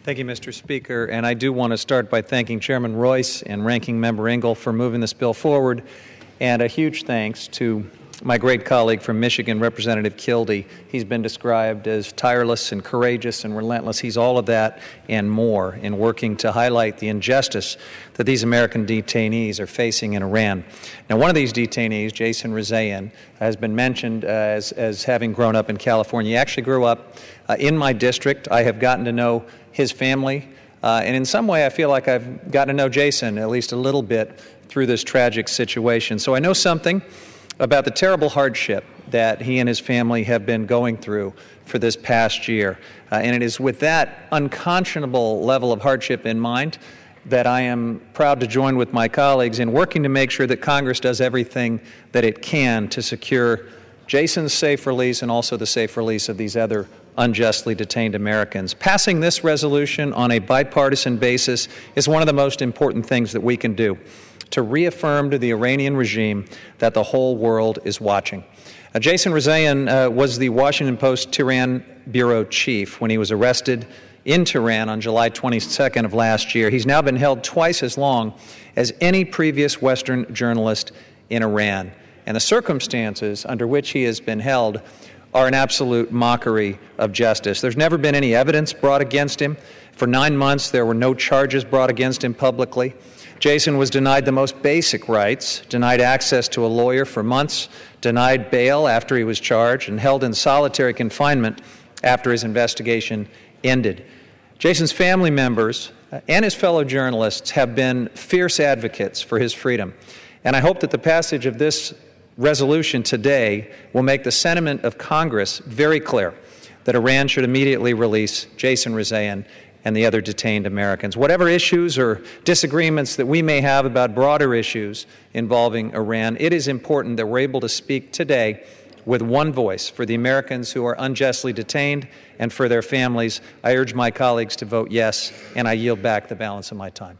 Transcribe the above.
Thank you, Mr. Speaker. And I do want to start by thanking Chairman Royce and Ranking Member Engel for moving this bill forward, and a huge thanks to my great colleague from Michigan, Representative Kildee. He's been described as tireless and courageous and relentless. He's all of that and more in working to highlight the injustice that these American detainees are facing in Iran. Now, one of these detainees, Jason Rezaian, has been mentioned as having grown up in California. He actually grew up in my district. I have gotten to know his family, and in some way I feel like I've gotten to know Jason at least a little bit through this tragic situation. So I know something about the terrible hardship that he and his family have been going through for this past year. And it is with that unconscionable level of hardship in mind that I am proud to join with my colleagues in working to make sure that Congress does everything that it can to secure Jason's safe release and also the safe release of these other unjustly detained Americans. Passing this resolution on a bipartisan basis is one of the most important things that we can do to reaffirm to the Iranian regime that the whole world is watching. Jason Rezaian was the Washington Post Tehran bureau chief when he was arrested in Tehran on July 22nd of last year. He's now been held twice as long as any previous Western journalist in Iran. And the circumstances under which he has been held are an absolute mockery of justice. There's never been any evidence brought against him. For 9 months, there were no charges brought against him publicly. Jason was denied the most basic rights, denied access to a lawyer for months, denied bail after he was charged, and held in solitary confinement after his investigation ended. Jason's family members and his fellow journalists have been fierce advocates for his freedom. And I hope that the passage of this resolution today will make the sentiment of Congress very clear that Iran should immediately release Jason Rezaian and the other detained Americans. Whatever issues or disagreements that we may have about broader issues involving Iran, it is important that we're able to speak today with one voice for the Americans who are unjustly detained and for their families. I urge my colleagues to vote yes, and I yield back the balance of my time.